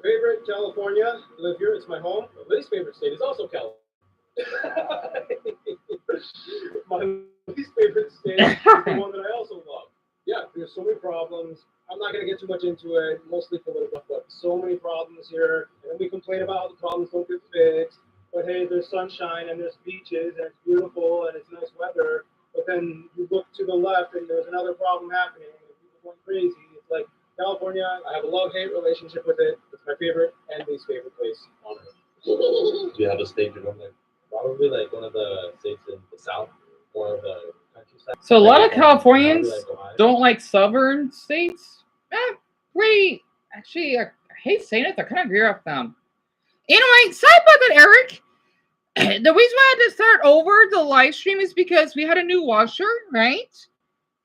favorite, California. I live here. It's my home. My least favorite state is also California. My least favorite state is the one that I also love. Yeah, there's so many problems. I'm not going to get too much into it, mostly political, but so many problems here. And we complain about how the problems don't get fixed. But hey, there's sunshine and there's beaches and it's beautiful and it's nice weather. But then you look to the left and there's another problem happening and people going crazy. It's like California, I have a love-hate relationship with it. It's my favorite and least favorite place on earth. Do you have a state you don't like? Probably like one of the states in the south or the countryside. So a Like lot of probably Californians like Ohio. don't like southern states. Pretty actually, I hate saying it. I kind of agree with them. Anyway, sorry about that, Eric. The reason why I had to start over the live stream is because we had a new washer, right?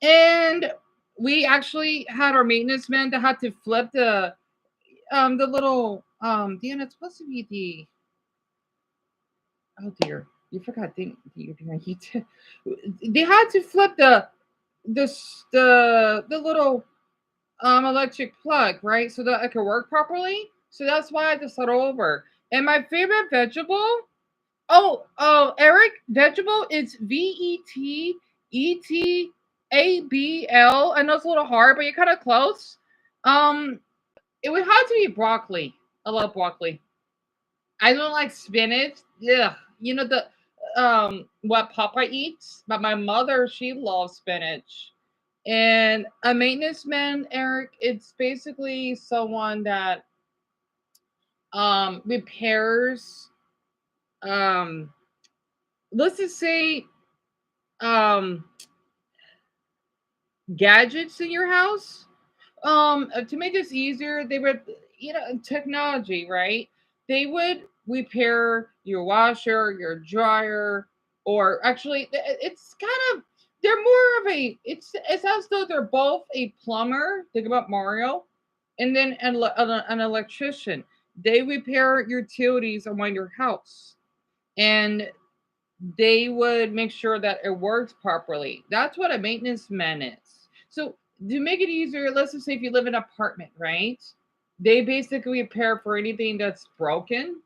And we actually had our maintenance man that had to flip the little Diana, it's supposed to be oh dear, you forgot you're doing heat. They had to flip the little electric plug, right? So that it could work properly. So that's why I had to start over. And my favorite vegetable, Eric, vegetable is vetabl. I know it's a little hard, but you're kind of close. Um, it would have to be broccoli. I love broccoli. I don't like spinach. Yeah, you know the what Papa eats, but my mother she loves spinach. And a maintenance man, Eric, it's basically someone that repairs um let's just say um gadgets in your house. To make this easier, they would, technology, right? They would repair your washer, your dryer, or actually, it's kind of they're more of a. It's as though they're both a plumber. Think about Mario, and then an electrician. They repair utilities around your house, and they would make sure that it works properly. That's what a maintenance man is. So to make it easier, let's just say if you live in an apartment, right? They basically repair for anything that's broken.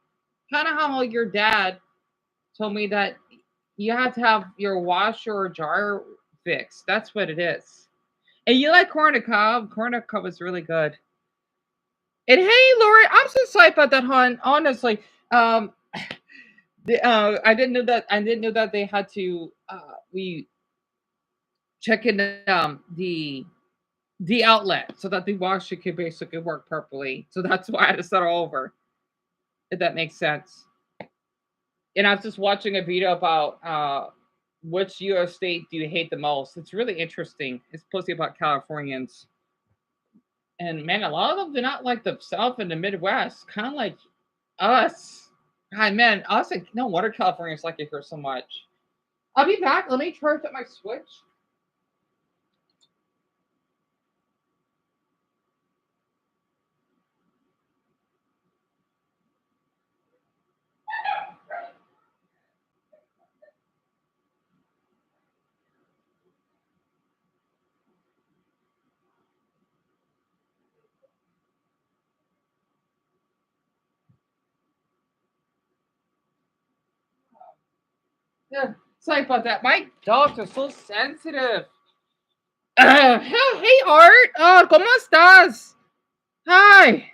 Kind of how your dad told me that you have to have your washer or dryer fixed. That's what it is. And you like corn on the cob? Corn on the cob is really good. And hey, Lori, I'm so sorry about that, hon. Honestly, um, I didn't know that. I didn't know that they had to. We check in the outlet so that the washer could basically work properly. So that's why I had to start all over. If that makes sense. And I was just watching a video about which U.S. state do you hate the most. It's really interesting. It's mostly about Californians. And man, a lot of them do not like the South and the Midwest, kind of like us. God, man, us like no wonder Californians like it here so much. I'll be back. Let me charge up my Switch. Yeah, sorry about that. My dogs are so sensitive. Hey, Art. ¿Cómo estás? Hi.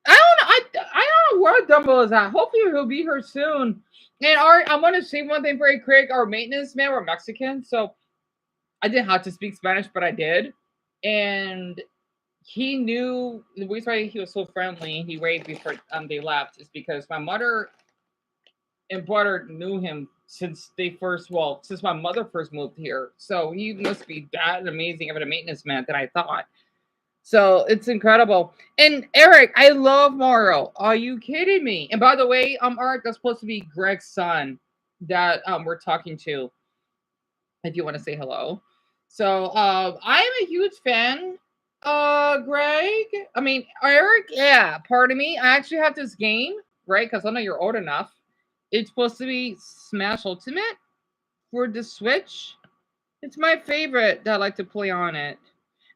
I don't know where Dumbo is at. Hopefully he'll be here soon. And Art, I want to say one thing very quick. Our maintenance man were Mexican, so I didn't have to speak Spanish, but I did. And he knew the reason why he was so friendly. He waited before they left is because my mother and brother knew him since since my mother first moved here. So he must be that amazing of a maintenance man that I thought. So it's incredible. And Eric, I love Mario. Are you kidding me? And by the way, Art, that's supposed to be Greg's son that we're talking to. If you want to say hello. So I am a huge fan. Greg. I mean Eric, yeah, pardon me. I actually have this game, right? Because I know you're old enough. It's supposed to be Smash Ultimate for the Switch. It's my favorite that I like to play on it.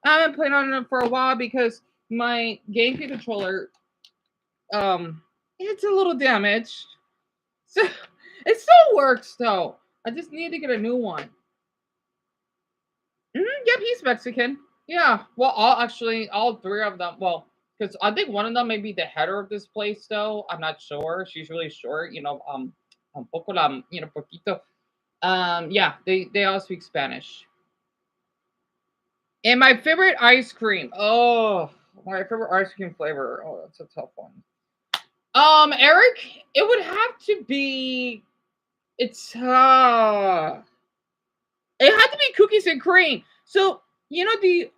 I haven't played on it for a while because my GameCube controller it's a little damaged. So it still works though. I just need to get a new one. Yep, he's Mexican. Yeah. Well, all three of them. Well, because I think one of them may be the header of this place though. I'm not sure. She's really short. Un poco la, poquito. Yeah, they all speak Spanish. And my favorite ice cream. Oh, my favorite ice cream flavor. Oh, that's a tough one. Eric, it would have to be. It's It had to be cookies and cream. So the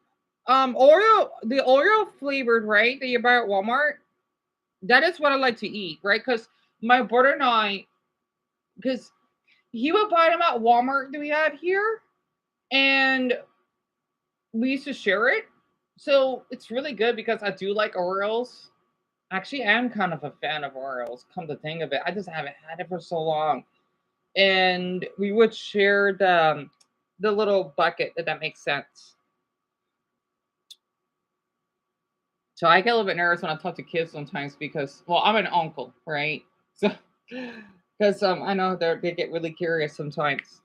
Oreo flavored, right? That you buy at Walmart. That is what I like to eat, right? Because my brother and I, because he would buy them at Walmart that we have here, and we used to share it. So it's really good because I do like Oreos. Actually, I am kind of a fan of Oreos. Come to think of it, I just haven't had it for so long, and we would share the little bucket. If that makes sense. So I get a little bit nervous when I talk to kids sometimes because, well, I'm an uncle, right? So, because I know they get really curious sometimes.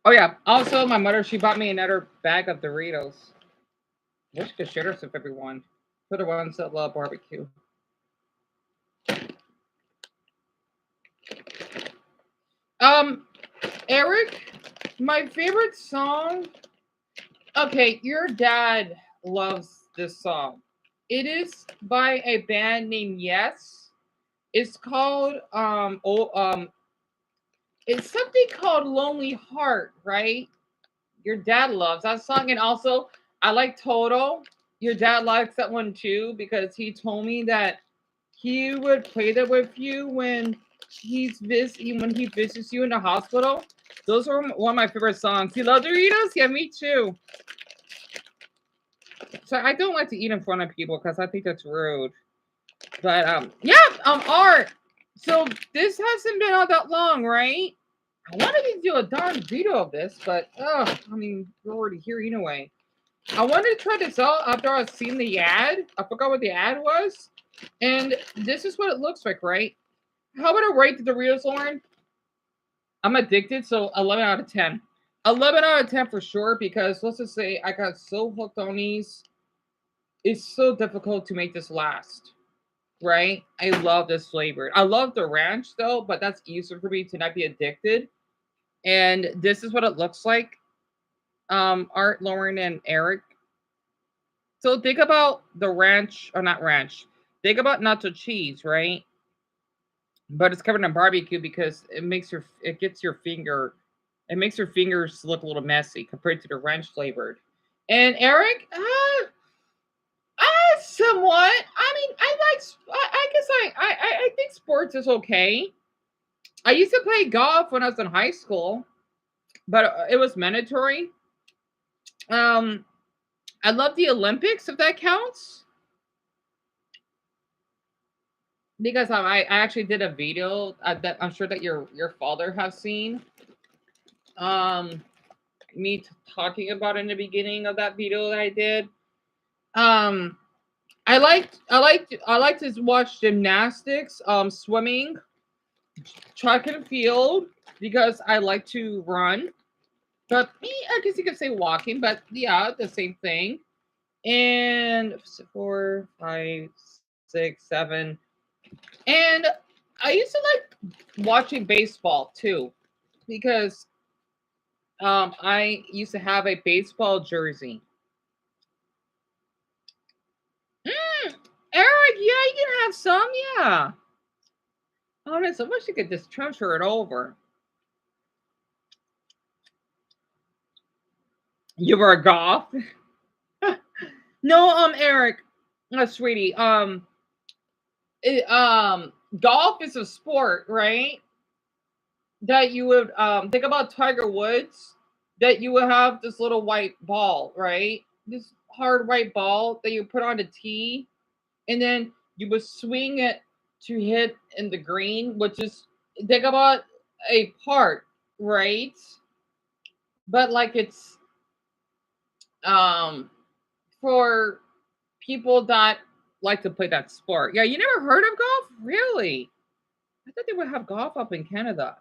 Oh yeah. Also, my mother she bought me another bag of Doritos. Wish could share this with everyone. For the ones that love barbecue. Um, Eric, my favorite song. Okay, your dad loves this song. It is by a band named Yes. It's called it's something called Lonely Heart, right? Your dad loves that song, and also I like Toto. Your dad likes that one too because he told me that he would play that with you when he visits you in the hospital. Those are one of my favorite songs. You love Doritos? Yeah, me too. So I don't like to eat in front of people because I think that's rude. But yeah, art. So this hasn't been out that long, right? I wanted to do a darn video of this, but I mean, you're already here anyway. I wanted to try this out after I've seen the ad. I forgot what the ad was. And this is what it looks like, right? How about I rate the Doritos, Lauren? I'm addicted, so 11 out of 10. 11 out of 10 for sure, because let's just say I got so hooked on these. It's so difficult to make this last, right? I love this flavor. I love the ranch though, but that's easier for me to not be addicted. And this is what it looks like. Art, Lauren, and Eric. So think about the ranch, or not ranch. Think about nacho cheese, right? But it's covered in barbecue because it makes your fingers look a little messy compared to the ranch flavored. And Eric, somewhat. I mean, I guess I think sports is okay. I used to play golf when I was in high school, but it was mandatory. Um, I love the Olympics if that counts. Because I actually did a video that I'm sure that your father has seen. Um, me talking about in the beginning of that video that I did. Um, I like to watch gymnastics, swimming, track and field because I like to run. But I guess you could say walking, but yeah, the same thing. And 4, 5, 6, 7, and I used to like watching baseball too because I used to have a baseball jersey. Eric, yeah, you can have some, yeah. Honest, I wish you could just transfer it over. You were a golf? No, Eric, sweetie, golf is a sport, right? That you would think about Tiger Woods, that you would have this little white ball, right? This hard white ball that you put on the tee, and then you would swing it to hit in the green, which is think about a part, right? But like it's Um, for people that like to play that sport. Yeah, you never heard of golf? Really? I thought they would have golf up in Canada.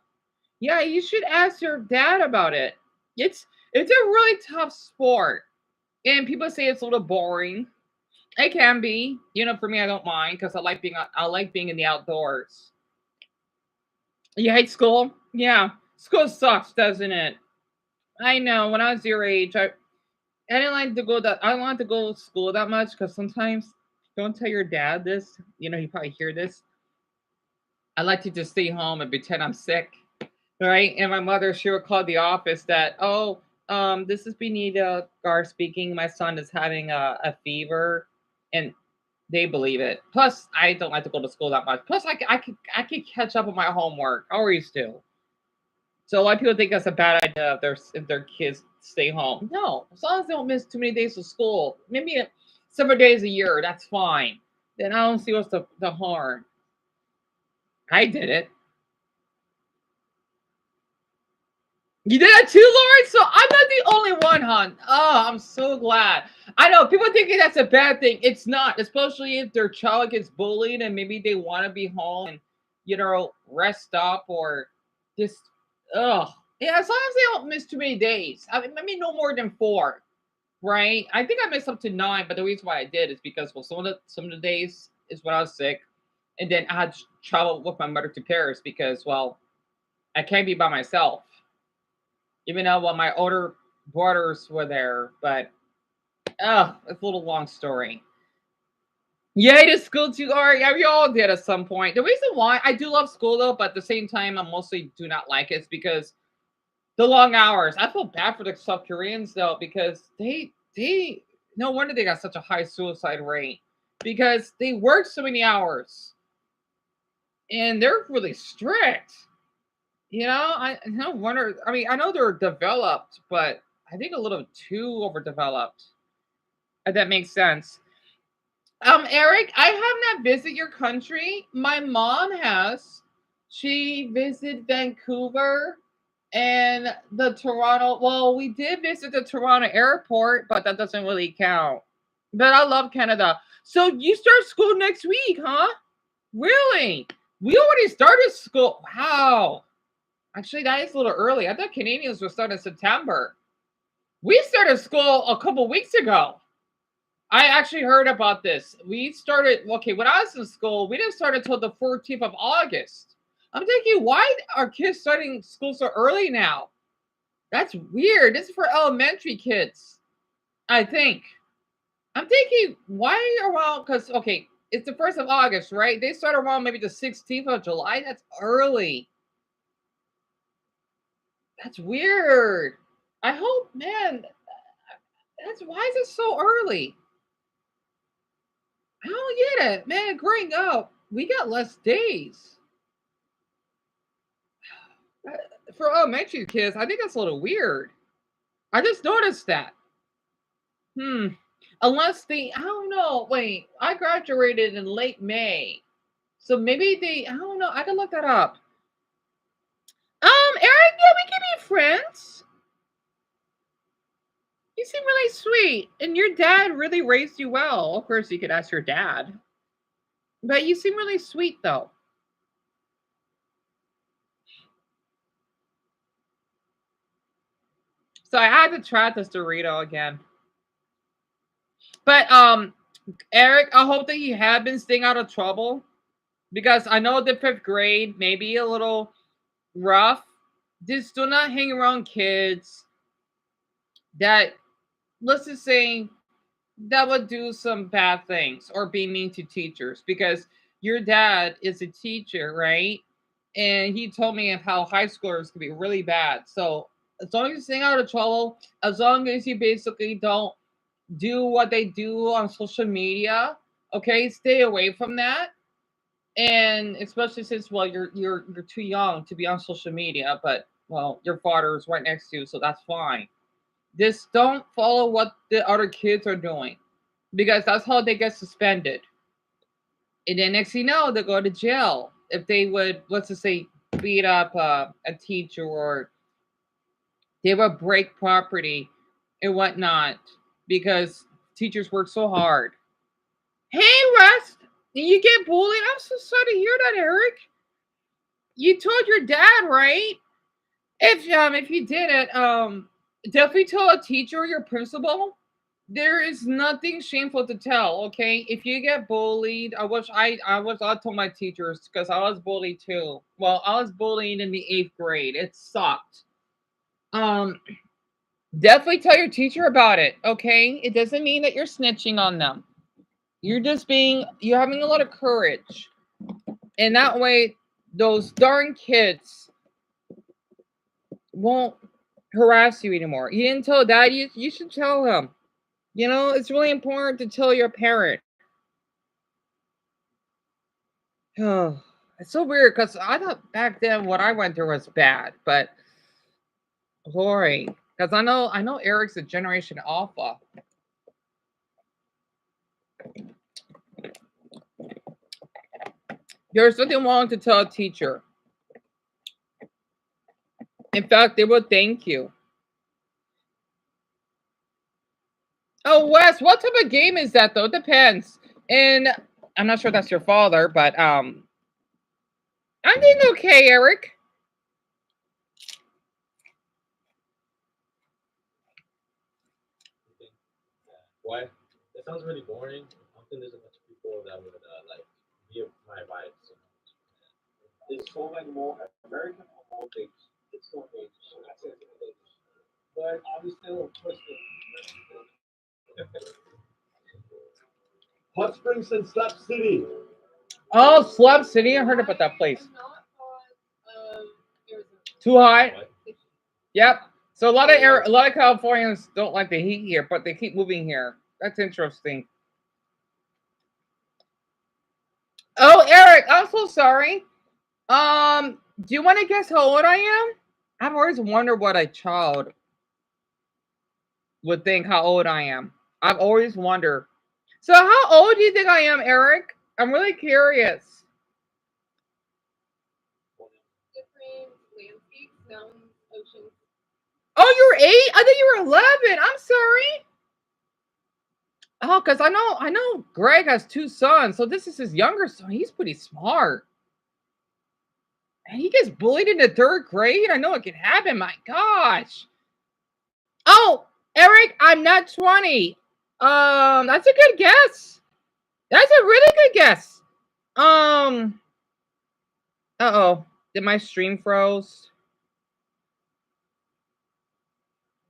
Yeah, you should ask your dad about it. It's a really tough sport. And people say it's a little boring. It can be. For me, I don't mind because I like being in the outdoors. You hate school? Yeah. School sucks, doesn't it? I know. When I was your age, I didn't like to go that I don't want to go to school that much because sometimes don't tell your dad this. He probably hear this. I like to just stay home and pretend I'm sick. Right? And my mother, she would call the office that, oh, this is Benita Gar speaking. My son is having a fever. And they believe it. Plus, I don't like to go to school that much. Plus, I could catch up on my homework. I always do. So a lot of people think that's a bad idea if their kids stay home. No, as long as they don't miss too many days of school, maybe several days a year, that's fine. Then I don't see what's the harm. I did it. You did that too, Lauren? So I'm not the only one, hon. Oh, I'm so glad. I know people thinking that's a bad thing. It's not, especially if their child gets bullied and maybe they want to be home and rest up or just yeah. As long as they don't miss too many days. I mean, maybe no more than 4, right? I think I missed up to 9, but the reason why I did is because some of the days is when I was sick, and then I had to travel with my mother to Paris because I can't be by myself even though my older brothers were there. But it's a little long story. Yay to school too, Ari. Yeah, we all did at some point. The reason why I do love school though, but at the same time I mostly do not like it is because the long hours. I feel bad for the South Koreans though, because they no wonder they got such a high suicide rate because they work so many hours and they're really strict. I no wonder. I mean, I know they're developed, but I think a little too overdeveloped. If that makes sense. Eric, I have not visited your country. My mom has. She visited Vancouver and the Toronto. Well, we did visit the Toronto airport, but that doesn't really count. But I love Canada. So you start school next week, huh? Really? We already started school. Wow. Actually, that is a little early. I thought Canadians would start in September. We started school a couple weeks ago. I actually heard about this. We started, okay, when I was in school, we didn't start until the 14th of August. I'm thinking, why are kids starting school so early now? That's weird. This is for elementary kids, I think. I'm thinking, why around, because, okay, it's the 1st of August, right? They start around maybe the 16th of July. That's early. That's weird. I hope, man, why is it so early? I don't get it, man. Growing up, we got less days. For elementary kids, I think that's a little weird. I just noticed that. Unless I don't know. Wait, I graduated in late May. So maybe I don't know. I can look that up. Eric, yeah, we can be friends. You seem really sweet. And your dad really raised you well. Of course, you could ask your dad. But you seem really sweet, though. So I had to try this Dorito again. But Eric, I hope that you have been staying out of trouble. Because I know the 5th grade may be a little rough. Just do not hang around kids that, let's just say, that would do some bad things or be mean to teachers. Because your dad is a teacher, right? And he told me of how high schoolers can be really bad. So as long as you stay out of trouble, as long as you basically don't do what they do on social media, okay, stay away from that. And especially since, well, you're too young to be on social media, but well, your father is right next to you, so that's fine. Just don't follow what the other kids are doing, because that's how they get suspended. And then next thing you know, they go to jail if they would, let's just say, beat up a teacher, or they would break property and whatnot. because teachers work so hard. Hey, Russ, you get bullied? I'm so sorry to hear that, Eric. You told your dad, right? If you didn't, definitely tell a teacher or your principal. There is nothing shameful to tell, okay? If you get bullied, I told my teachers because I was bullied too. Well, I was bullied in the 8th grade. It sucked. Um, definitely tell your teacher about it, okay? It doesn't mean that you're snitching on them. You're having a lot of courage. And that way, those darn kids won't harass you anymore. You didn't tell dad, you should tell him. You know, it's really important to tell your parent. Oh, it's so weird because I thought back then what I went through was bad, but boy, because I know Eric's a generation alpha. There's nothing wrong to tell a teacher. In fact, they will thank you. Oh, Wes, what type of game is that though? Depends. And I'm not sure that's your father, but I'm doing okay, Eric. Why? It sounds really boring. I don't think there's a bunch of people that would like be my vibes. It's so like more American old age. It's so age. I say it's old age. But obviously a little twisted. Hot Springs and Slap City. Oh, Slab City. I heard about that place. Too hot. Yep. So a lot of Californians don't like the heat here, but they keep moving here. That's interesting. Oh, Eric, I'm so sorry. Do you want to guess how old I am? I've always wondered what a child would think how old I am. I've always wondered. So how old do you think I am, Eric? I'm really curious. Different landscapes, mountains, oceans. Oh, you're 8? I thought you were 11. I'm sorry. Oh, because I know Greg has 2 sons, so this is his younger son. He's pretty smart. And he gets bullied in the 3rd grade. I know it can happen. My gosh. Oh, Eric, I'm not 20. That's a good guess. That's a really good guess. Uh-oh. Did my stream froze?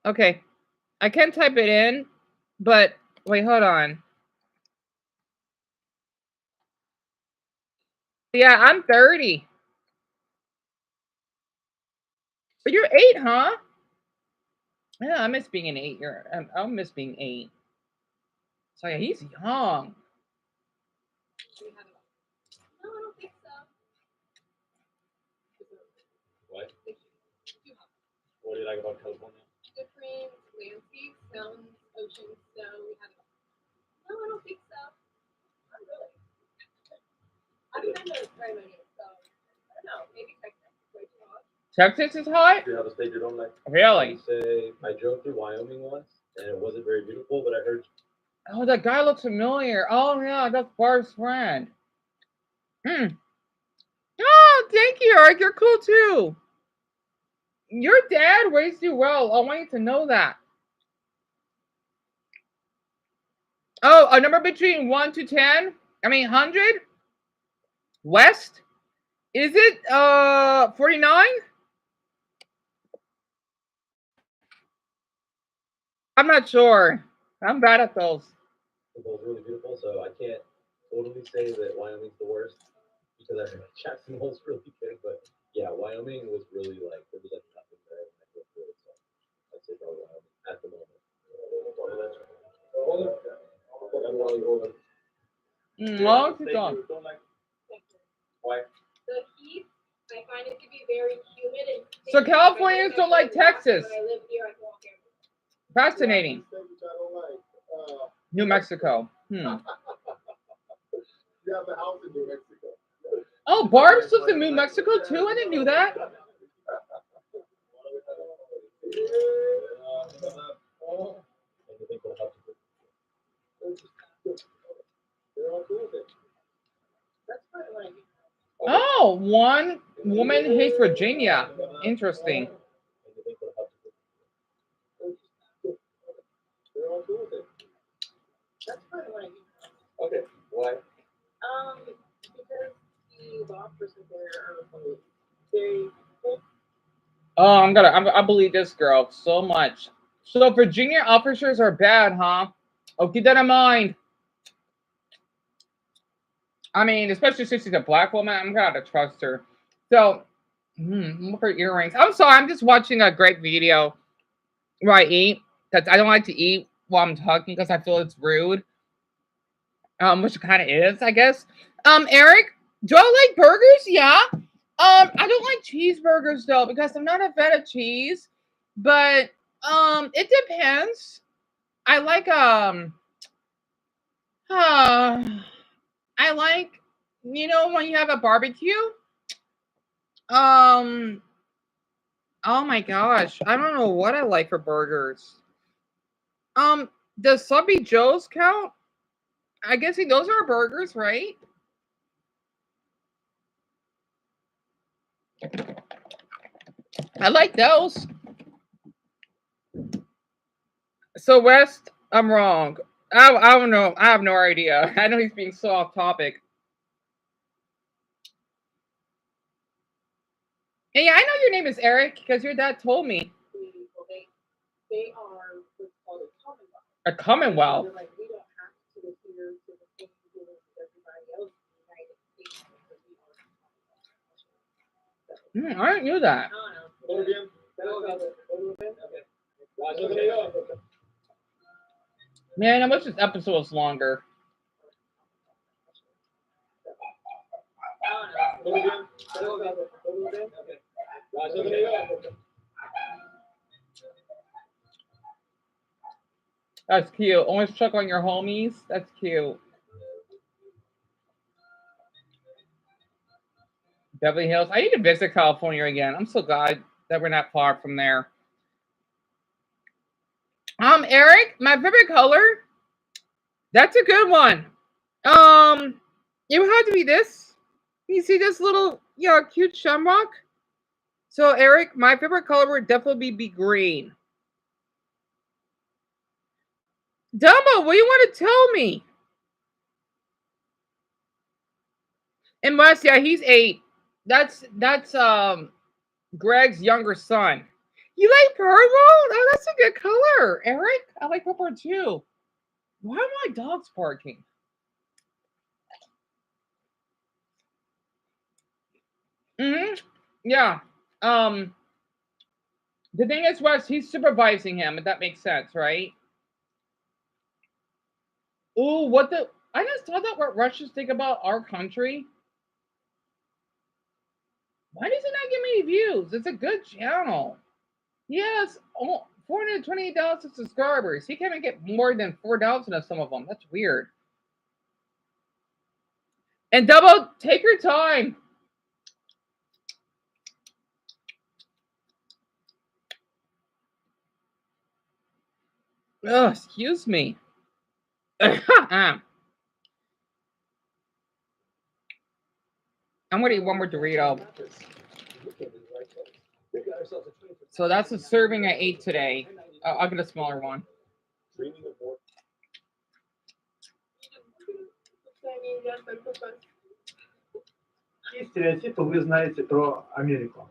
Okay. I can type it in, but wait, hold on. Yeah, I'm 30. But you're 8, huh? Yeah, I miss being an 8-year. I miss being 8. So yeah, he's young. No, I don't think so. What? What do you like about California? Different landscapes, mountains, oceans, snow. We have it. No, I don't think so. Not really. I've been to very many, so I don't know. Maybe Texas is way too hot. Texas is hot? Do you have a state you don't like? Really? Say I drove through Wyoming once, and it wasn't very beautiful, but I heard. Oh, that guy looks familiar. Oh yeah, that's Barb's friend. Oh, thank you, Eric. You're cool too. Your dad raised you well. I want you to know that. Oh, a number between 1 to 10? I mean 100? West? Is it 49? I'm not sure. I'm bad at those. It was really beautiful, so I can't totally say that Wyoming's the worst because I heard Jackson Hole's really good, but yeah, Wyoming was really like there was like nothing there when I drove through it, so I'd say probably Wyoming at the moment. Long to go. Why? The heat, I find it to be very humid and. So Californians don't like Texas. When I live here, I can walk everywhere. Fascinating. New Mexico. You have a house in New Mexico. Oh, Barb's lives in New Mexico too? I didn't know that. Oh, one woman hates Virginia. Interesting. They're all cool with it. That's probably what I do. Okay, why? Because the law person there are very cool. Oh, I believe this girl so much. So Virginia officers are bad, huh? Oh, keep that in mind. I mean, especially since she's a black woman, I'm gonna have to trust her. So, look for earrings. I'm sorry, I'm just watching a great video where I eat because I don't like to eat while I'm talking because I feel it's rude. Which it kind of is, I guess. Eric, do I like burgers? Yeah. I don't like cheeseburgers though because I'm not a fan of cheese. But it depends. I like I like when you have a barbecue. Um, oh my gosh, I don't know what I like for burgers. Does Subby Joe's count? I guess those are burgers, right? I like those. So West, I'm wrong. I don't know. I have no idea. I know he's being so off topic. Hey, I know your name is Eric because your dad told me. They are what's called a commonwealth. A Commonwealth. They're like, we don't have to adhere to the same rules as everybody else in the United States because we are a commonwealth. I didn't know that. Go again. Okay. Man, I wish this episode was longer. Go again. That's cute. Always check on your homies. That's cute. Beverly Hills. I need to visit California again. I'm so glad that we're not far from there. Eric, my favorite color. That's a good one. It would have to be this. You see this little, cute shamrock? So, Eric, my favorite color would definitely be green. Dumbo, what do you want to tell me? And Wes, yeah, he's 8. That's Greg's younger son. You like purple? Oh, that's a good color, Eric. I like purple too. Why are my dogs barking? Yeah. The thing is, Wes, he's supervising him, if that makes sense, right? Ooh, what the? I just thought that what Russians think about our country. Why does it not get many views? It's a good channel. Yes, 428,000 subscribers. He can't even get more than 4,000 of some of them. That's weird. And Double, take your time. Oh, excuse me. I'm gonna eat one more Dorito. So that's a serving I ate today. I'll get a smaller one. Стереотипы вы знаете про Америку.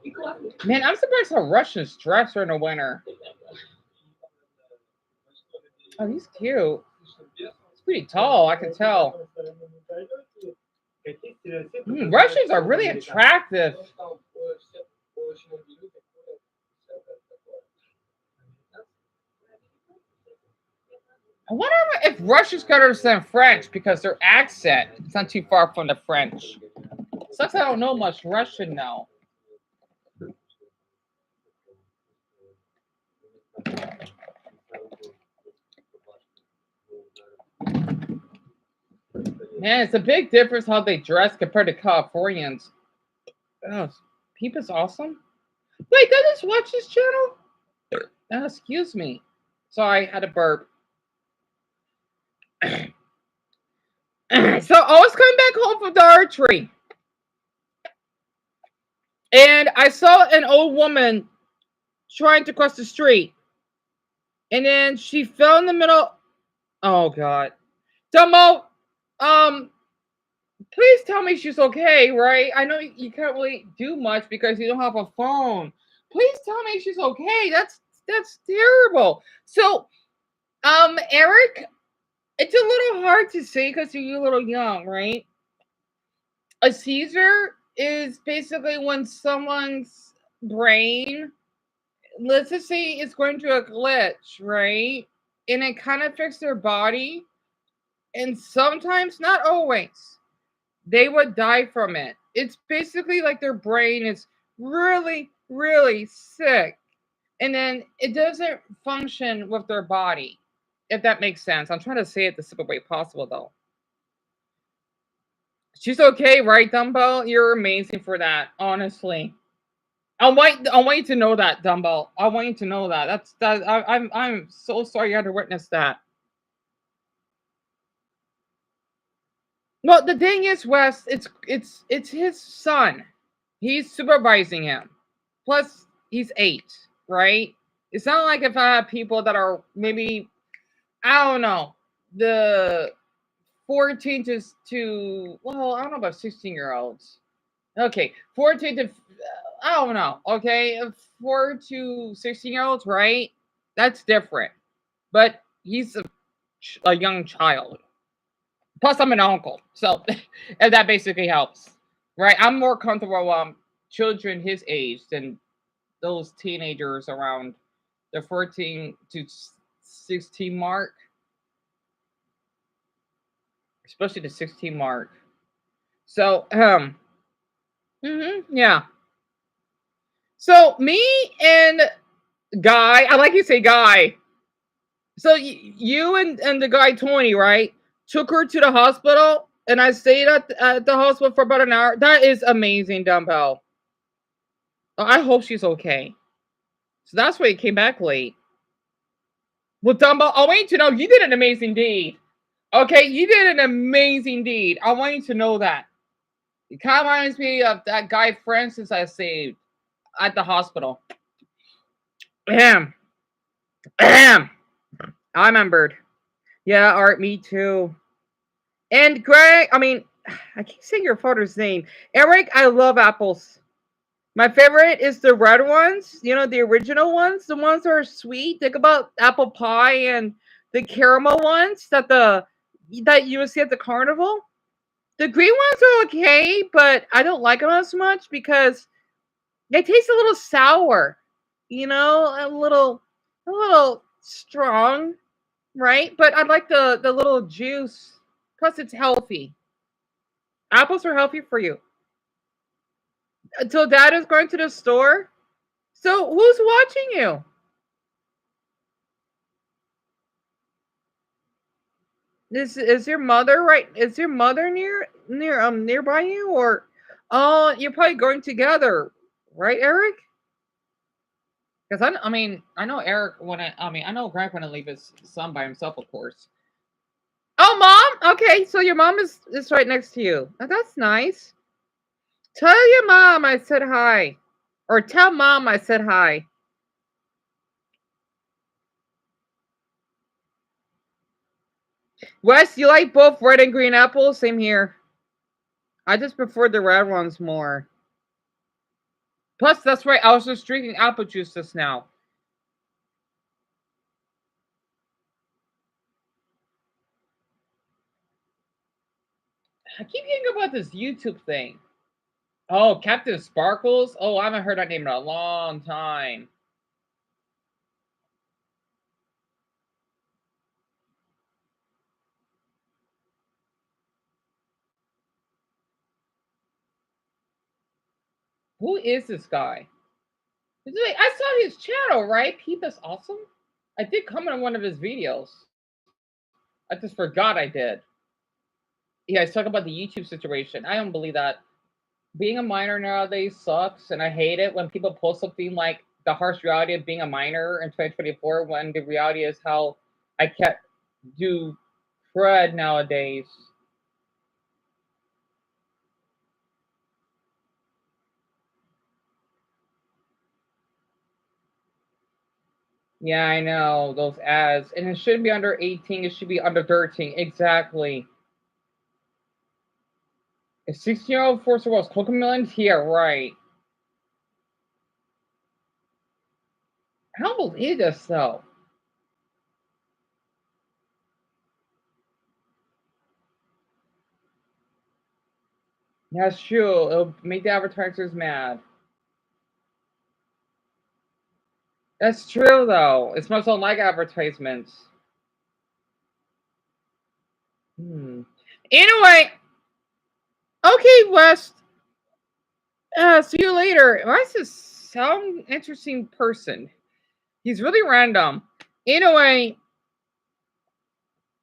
Man, I'm surprised how Russians dress in the winter. Oh, he's cute. He's pretty tall, I can tell. Russians are really attractive. I wonder if Russians could understand French because their accent is not too far from the French. Sucks I don't know much Russian now. Man, it's a big difference how they dress compared to Californians. Oh, Peep is awesome. Wait, did I just watch this channel? Oh, excuse me. Sorry, I had a burp. So I was coming back home from the archery. And I saw an old woman trying to cross the street, and then she fell in the middle. Oh God, Dumbo, um, please tell me she's okay, right? I know you can't really do much because you don't have a phone. Please tell me she's okay. That's terrible. So, Eric, it's a little hard to say because you're a little young, right? A seizure is basically when someone's brain, let's just say, it's going through a glitch, right? And it kind of affects their body, and sometimes, not always, they would die from it. It's basically like their brain is really, really sick, and then it doesn't function with their body, if that makes sense. I'm trying to say it the simple way possible, though. She's okay, right, Dumbo? You're amazing for that, honestly. I want you to know that, Dumbo. I want you to know that. I'm so sorry you had to witness that. Well, the thing is, Wes, it's his son. He's supervising him. Plus, he's 8, right? It's not like if I have people that are maybe, I don't know, the 14 to well, I don't know about 16-year-olds. Okay, 14 to I don't know. Okay, 4 to 16-year-olds, right? That's different. But he's a young child. Plus, I'm an uncle, so and that basically helps, right? I'm more comfortable with children his age than those teenagers around the 14 to 16 mark, especially the 16 mark. So, yeah. So me and Guy, I like you say Guy. So you and the guy Tony, right? Took her to the hospital, and I stayed at the hospital for about an hour. That is amazing, Dumbbell. I hope she's okay. So that's why he came back late. Well, Dumbbell, I want you to know you did an amazing deed. Okay, you did an amazing deed. I want you to know that. It kind of reminds me of that guy Francis I saved at the hospital. Ahem. Ahem. I remembered. Yeah, Art, me too. And Greg, I mean, I keep saying your father's name. Eric, I love apples. My favorite is the red ones, the original ones, the ones that are sweet. Think about apple pie and the caramel ones that you would see at the carnival. The green ones are okay, but I don't like them as much because they taste a little sour, a little strong, right? But I like the little juice. Plus, it's healthy. Apples are healthy for you. Until Dad is going to the store. So who's watching you? Is your mother right? Is your mother nearby you, or you're probably going together, right, Eric? Because I know Eric I know Greg want to leave his son by himself, of course. Oh, mom. Okay, so your mom is right next to you. Oh, that's nice. Tell your mom I said hi, or tell mom I said hi. Wes, you like both red and green apples? Same here. I just prefer the red ones more. Plus, that's right. I was just drinking apple juice just now. I keep hearing about this YouTube thing. Oh, Captain Sparkles? Oh, I haven't heard that name in a long time. Who is this guy? I saw his channel, right? Peep is awesome. I did comment on one of his videos. I just forgot I did. Yeah, he's talking about the YouTube situation. I don't believe that. Being a minor nowadays sucks, and I hate it when people post something like the harsh reality of being a minor in 2024 when the reality is how I can't do crud nowadays. Yeah, I know those ads, and it shouldn't be under 18. It should be under 13. Exactly. A 16-year-old force was Cocomelons? Yeah, right. I don't believe this though. That's true. It'll make the advertisers mad. That's true though. It's much don't like advertisements. Anyway, okay, West. See you later. Wes is some interesting person. He's really random. Anyway,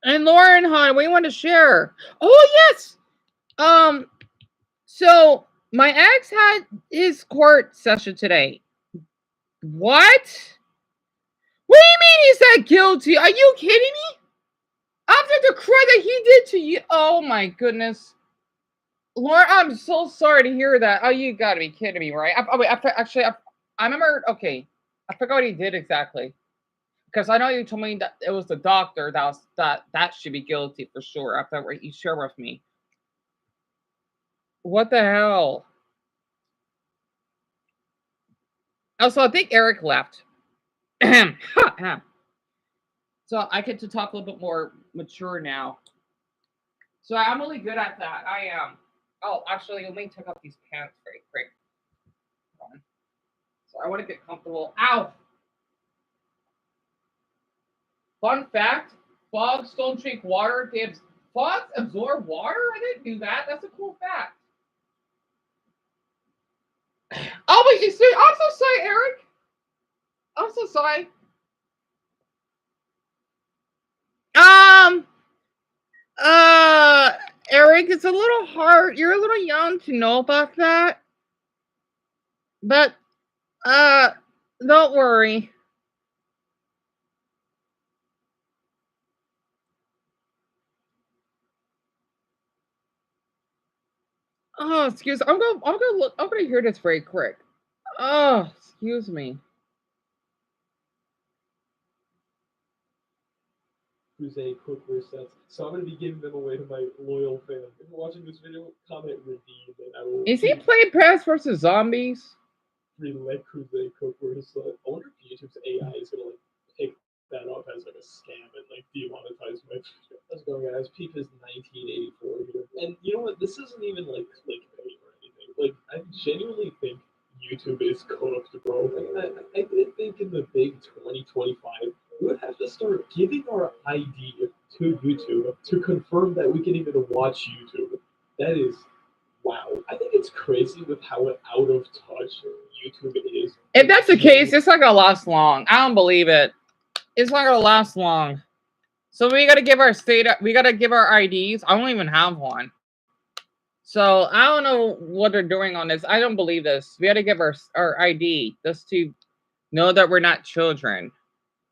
and Lauren, hon, what do you want to share? Oh yes. So my ex had his court session today. What? What do you mean he's not guilty? Are you kidding me? After the crime that he did to you. Oh my goodness. Lauren, I'm so sorry to hear that. Oh, you gotta be kidding me, right? I remember, okay. I forgot what he did exactly. Because I know you told me that it was the doctor that should be guilty for sure. After what you shared with me. What the hell? Also, I think Eric left. So I get to talk a little bit more mature now. So I'm really good at that. I am. Oh, actually, let me take off these pants very quick. Hold on. So I want to get comfortable. Ow! Fun fact: frogs don't drink water. Frogs absorb water. I didn't do that. That's a cool fact. Oh wait, I'm so sorry, Eric. I'm so sorry. Um, Eric, it's a little hard. You're a little young to know about that, but don't worry. Oh, excuse. I'm gonna look. I'm gonna hear this very quick. Oh, excuse me. Jose cookware sets. So I'm gonna be giving them away to my loyal fans. If you're watching this video, comment redeem, and I will. Is he playing Plants vs Zombies? Relay Jose cookware set. I wonder if YouTube's AI is gonna like pick that up as like a scam and like demonetize my video. How's it going, guys? Peep is 1984 here, and you know what? This isn't even like clickbait or anything. Like I genuinely think YouTube is cooked, bro. I think in the big 2025, we would have to start giving our ID to YouTube to confirm that we can even watch YouTube. That is, wow. I think it's crazy with how out of touch YouTube is. If that's the case, it's not gonna last long. I don't believe it. It's not gonna last long. So we gotta give our we gotta give our IDs. I don't even have one. So I don't know what they're doing on this. I don't believe this. We gotta give our ID just to know that we're not children.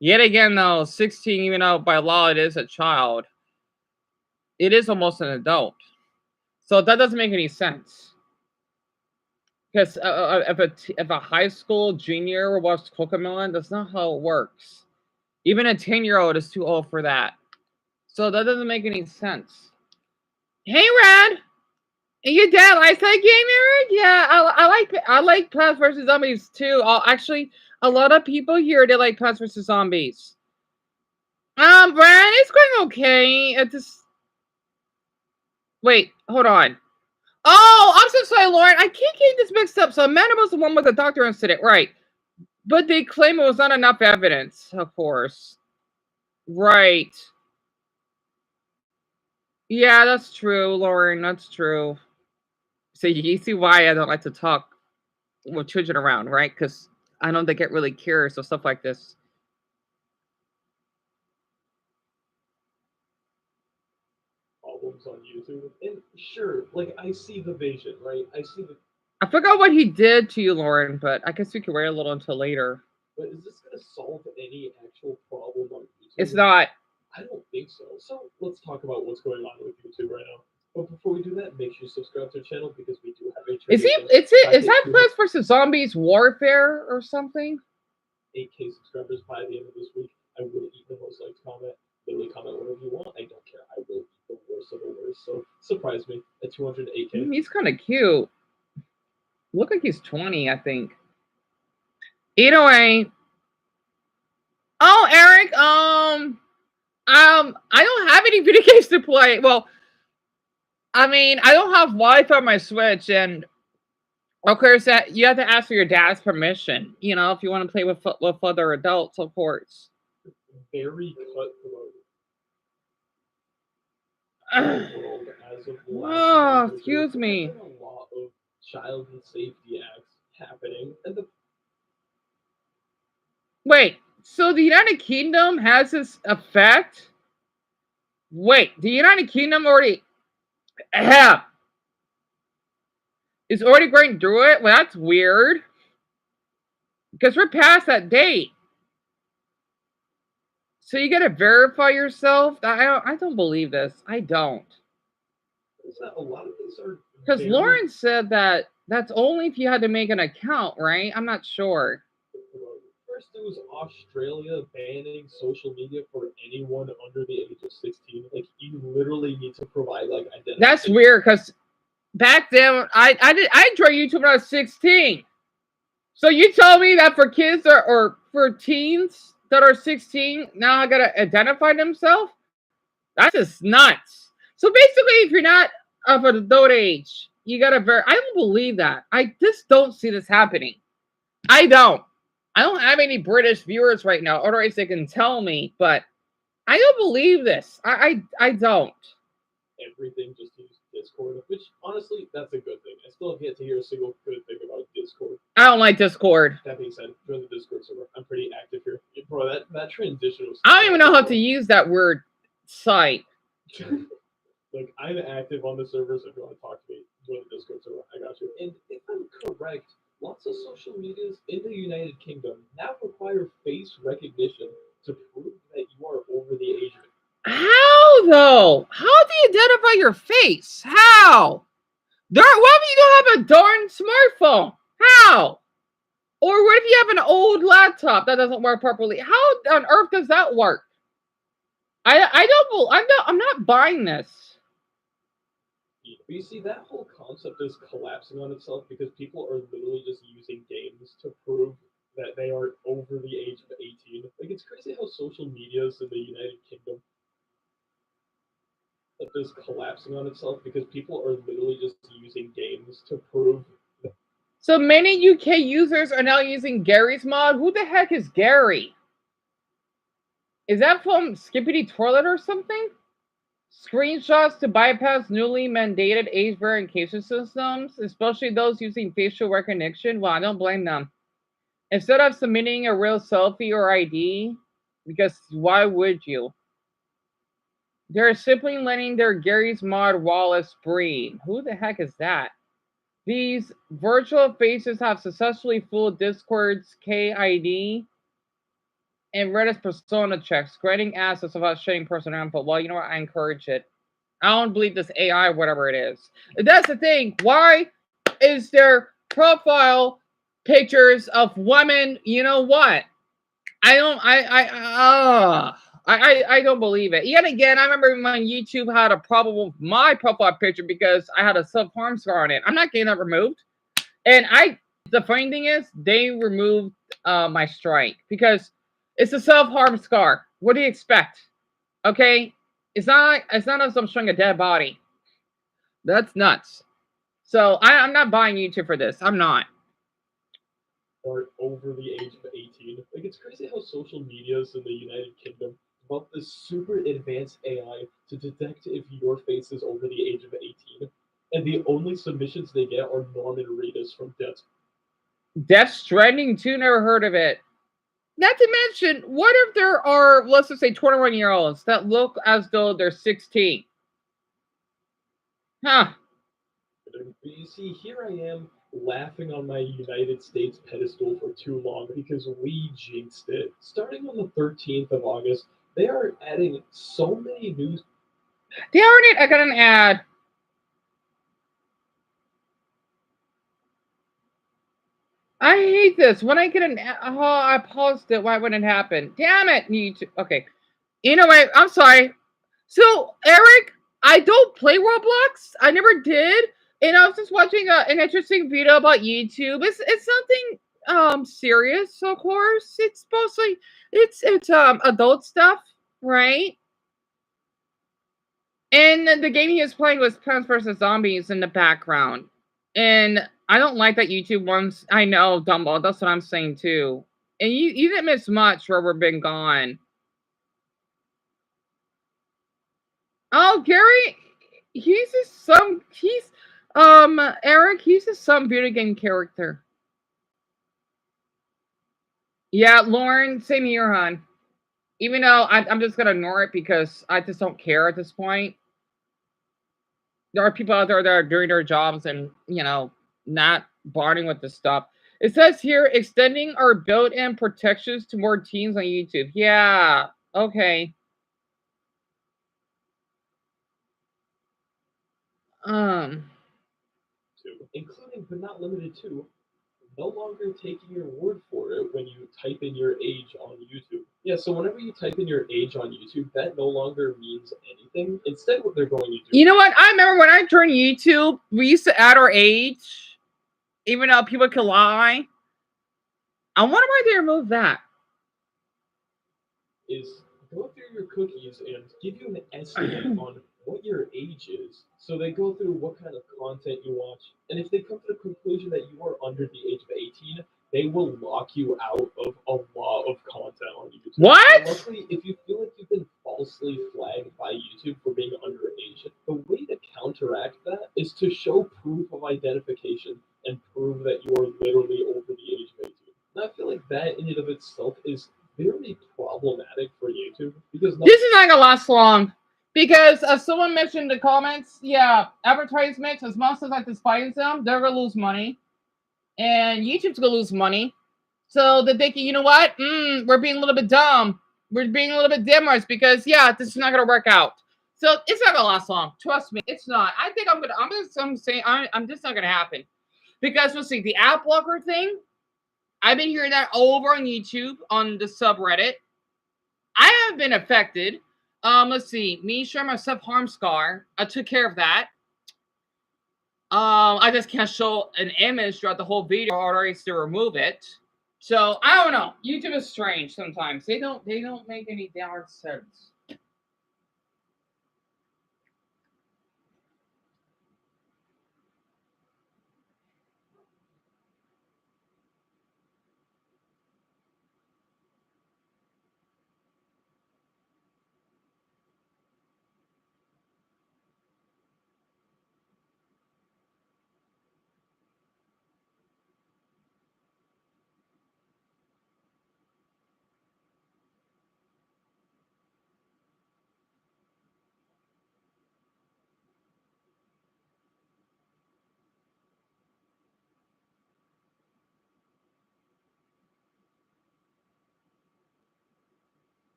Yet again, though, 16, even though by law it is a child, it is almost an adult. So that doesn't make any sense. Because if a high school junior watched Cocomelon, that's not how it works. Even a 10-year-old is too old for that. So that doesn't make any sense. Hey, Rad! Your dad likes that game, Eric? Yeah, I like Plants vs Zombies too. Actually, a lot of people here they like Plants vs Zombies. Brian, it's going okay. It just wait, hold on. Oh, I'm so sorry, Lauren. I can't get this mixed up. So Amanda was the one with the doctor incident, right? But they claim it was not enough evidence, of course. Right. Yeah, that's true, Lauren. That's true. So you see why I don't like to talk with children around, right? Because I know they get really curious of stuff like this. Problems on YouTube, and sure, like I see the vision, right? I see the. I forgot what he did to you, Lauren, but I guess we can wait a little until later. But is this gonna solve any actual problem on YouTube? It's not. I don't think so. So let's talk about what's going on with YouTube right now. But before we do that, make sure you subscribe to the channel because we do have a Is that Plants vs Zombies Warfare or something? 8K subscribers by the end of this week, I will eat the most liked comment. Literally comment whatever you want. I don't care. I will eat the worst of the worst. So surprise me at 208K. He's kind of cute. Look like he's 20, I think. Either way. Oh, Eric, I don't have any video games to play. Well, I mean, I don't have Wi-Fi on my Switch, and of course, that you have to ask for your dad's permission. You know, if you want to play with other adults, of course. Very cutthroat. World as of the last Oh, month or two. excuse me. There's been a lot of child and safety acts happening, and the Wait, so the United Kingdom has this effect? Wait, the United Kingdom already is already going through it? Well, that's weird. Because we're past that date. So you gotta verify yourself? I don't believe this. I don't. a lot of these are Because very Lauren said that that's only if you had to make an account, right? I'm not sure. cutthroat. First, it was Australia banning social media for anyone under the age of 16. Like, you literally need to provide like identity. That's weird because back then I joined YouTube when I was 16. So you tell me that for kids or for teens that are 16 now I gotta identify themselves? That's just nuts. So basically, if you're not of an adult age, you gotta I don't believe that. I just don't see this happening. I don't have any British viewers right now, otherwise they can tell me, but I don't believe this. I don't. Everything just use Discord, which honestly, that's a good thing. I still have yet to hear a single good thing about Discord. I don't like Discord. That being said, join the Discord server. I'm pretty active here. Bro, that transition was. I don't even know how to use that word site. Like, I'm active on the server, so if you want to talk to me, join the Discord server. I got you. And if I'm correct, lots of social medias in the United Kingdom now require face recognition to prove that you are over the age of. How though? How do you identify your face? How? What if you don't have a darn smartphone? How? Or what if you have an old laptop that doesn't work properly? How on earth does that work? I'm not buying this. But you see, that whole concept is collapsing on itself because people are literally just using games to prove that they are over the age of 18. Like, it's crazy how social medias in the United Kingdom is collapsing on itself because people are literally just using games to prove. So many UK users are now using Gary's mod. Who the heck is Gary? Is that from Skippity Toilet or something? Screenshots to bypass newly mandated age verification systems, especially those using facial recognition. Well, I don't blame them. Instead of submitting a real selfie or ID, because why would you? They're simply letting their Gary's mod Wallace breed. Who the heck is that? These virtual faces have successfully fooled Discord's KID and Reddit's persona checks, granting access without sharing personal info. Well, you know what? I encourage it. I don't believe this AI, whatever it is. That's the thing. Why is there profile pictures of women? You know what? I don't believe it. Yet again, I remember when YouTube had a problem with my profile picture because I had a self-harm scar on it. I'm not getting that removed. And the funny thing is, they removed my strike because it's a self-harm scar. What do you expect? Okay? It's not as I'm showing a dead body. That's nuts. So I'm not buying YouTube for this. I'm not. Are over the age of 18. Like, it's crazy how social medias in the United Kingdom develop this super advanced AI to detect if your face is over the age of 18. And the only submissions they get are Norman Reedus from Death Stranding 2, never heard of it. Not to mention, what if there are, let's just say, 21-year-olds that look as though they're 16? Huh. You see, here I am laughing on my United States pedestal for too long because we jinxed it. Starting on the 13th of August, they are adding so many new. They already, I got an ad. I hate this. When I get an oh, I paused it. Why wouldn't it happen? Damn it, YouTube. Okay. Anyway, I'm sorry. So, Eric, I don't play Roblox. I never did. And I was just watching an interesting video about YouTube. It's something serious, of course. It's mostly it's adult stuff, right? And the game he was playing was Plants vs Zombies in the background. And I don't like that YouTube ones. I know, Dumbo. That's what I'm saying too. And you didn't miss much where we've been gone. Oh, Gary, he's just some he's Eric, he's just some video game character. Yeah, Lauren, same here, hon. Even though I'm just gonna ignore it because I just don't care at this point. There are people out there that are doing their jobs and not bothering with the stuff. It says here extending our built-in protections to more teens on YouTube. Yeah, okay. Including but not limited to no longer taking your word for it when you type in your age on YouTube. Yeah, so whenever you type in your age on YouTube, that no longer means anything. Instead, what they're going to do. You know what? I remember when I joined YouTube, we used to add our age, even though people could lie. I wonder why they removed that. Is go through your cookies and give you an estimate on what your age is. So they go through what kind of content you watch, and if they come to the conclusion that you are under the age of 18, they will lock you out of a lot of content on YouTube. What? And luckily, if you feel like you've been falsely flagged by YouTube for being underage, the way to counteract that is to show proof of identification and prove that you are literally over the age of 18. And I feel like that in and of itself is very problematic for YouTube because this is not gonna last long. Because as someone mentioned in the comments, yeah, advertisements, as much as I despise them, they're gonna lose money. And YouTube's gonna lose money. So they're thinking, you know what? We're being a little bit dumb. We're being a little bit dimmers because this is not gonna work out. So it's not gonna last long. Trust me, it's not. I think I'm just not gonna happen. Because let's see, the ad blocker thing, I've been hearing that over on YouTube on the subreddit. I haven't been affected. Let's see. Me showing my self-harm scar. I took care of that. I just can't show an image throughout the whole video or I to remove it. So I don't know. YouTube is strange sometimes. They don't make any damn sense.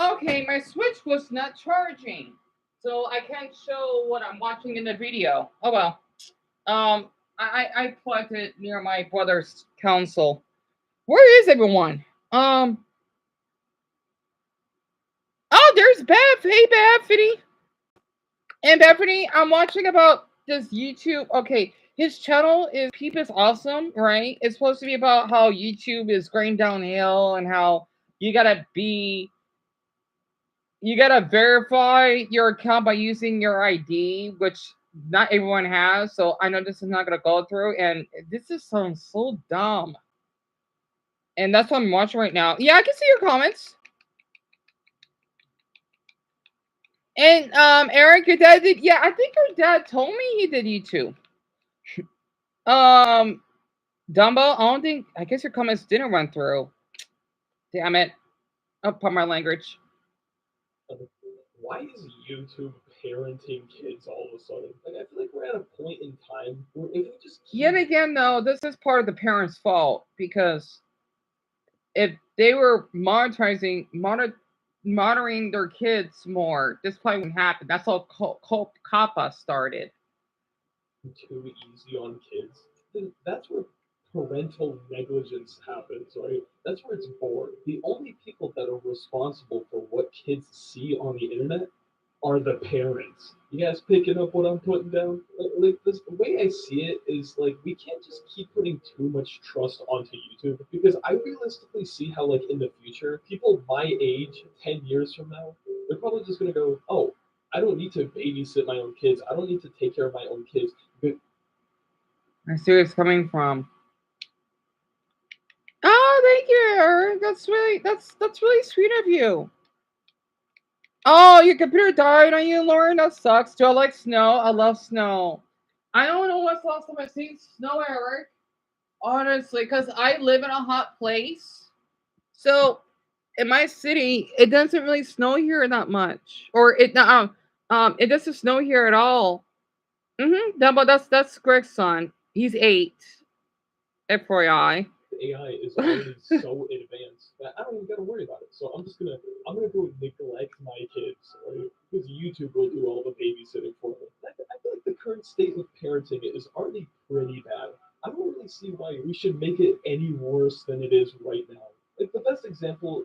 Okay, my Switch was not charging, so I can't show what I'm watching in the video. Oh well. I plugged it near my brother's console. Where is everyone? Oh, there's Bev. Hey, Bethany. And Bethany, I'm watching about this YouTube. Okay, his channel is Peep is Awesome, right? It's supposed to be about how YouTube is going downhill and how you gotta verify your account by using your ID, which not everyone has. So I know this is not gonna go through, and this just sounds so dumb. And that's what I'm watching right now. Yeah, I can see your comments. And Eric, your dad did. Yeah, I think your dad told me he did YouTube. Dumbo, I don't think. I guess your comments didn't run through. Damn it! Up on my language. Why is YouTube parenting kids all of a sudden. Like I feel like we're at a point in time where if we just Yet keep again, though, this is part of the parents' fault because if they were monitoring their kids more, this probably wouldn't happen. That's how COPPA started. too easy on kids, then that's where parental negligence happens, right? That's where it's born. The only people that are responsible for what kids see on the internet are the parents. You guys picking up what I'm putting down? Like this, the way I see it is like we can't just keep putting too much trust onto YouTube because I realistically see how like in the future, people my age, 10 years from now, they're probably just gonna go, oh, I don't need to babysit my own kids. I don't need to take care of my own kids. But I see where it's coming from. Oh, thank you, Eric. That's really sweet of you. Oh, your computer died on you, Lauren. That sucks. Do I like snow? I love snow. I don't know what's the last time I've seen snow, Eric. Honestly, because I live in a hot place. So in my city, it doesn't really snow here that much. Or it doesn't snow here at all. But that's Greg's son. He's 8. FYI. AI is already so advanced that I don't even gotta worry about it. So I'm gonna go neglect my kids, right? Because YouTube will do all the babysitting for me. I feel like the current state of parenting is already pretty bad. I don't really see why we should make it any worse than it is right now. Like the best example,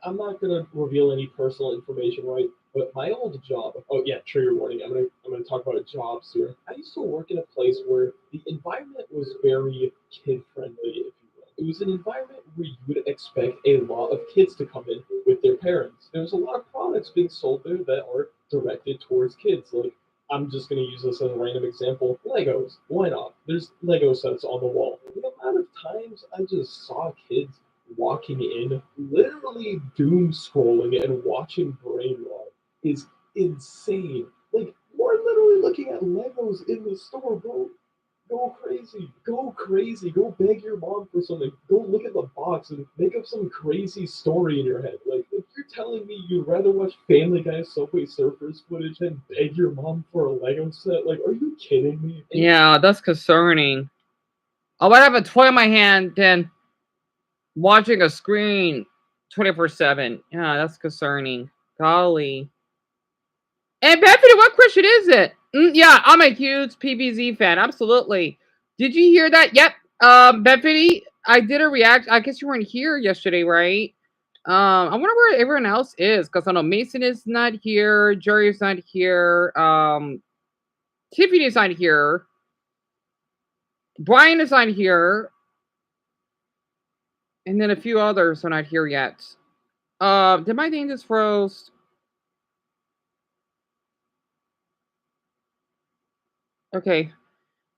I'm not gonna reveal any personal information, right? But my old job. Oh yeah, trigger warning. I'm gonna talk about jobs here. I used to work in a place where the environment was very kid friendly, if you will. It was an environment where you would expect a lot of kids to come in with their parents. There's a lot of products being sold there that are directed towards kids. Like I'm just gonna use this as a random example. Legos. Why not? There's Lego sets on the wall. The amount of times I just saw kids walking in, literally doom scrolling and watching brain rot is insane. Like we're literally looking at Legos in the store, bro. Go crazy, go crazy, go beg your mom for something. Go look at the box and make up some crazy story in your head. Like if you're telling me you'd rather watch Family Guy Subway Surfers footage than beg your mom for a Lego set, like are you kidding me? Yeah, that's concerning. I would have a toy in my hand than watching a screen 24/7. Yeah, that's concerning. Golly. And Bethany, what Christian is it? Yeah, I'm a huge PBZ fan. Absolutely. Did you hear that? Yep. Bethany, I did a react. I guess you weren't here yesterday, right? I wonder where everyone else is because I know Mason is not here, Jerry is not here, Tiffany is not here, Brian is not here, and then a few others are not here yet. Did my thing just froze? Okay.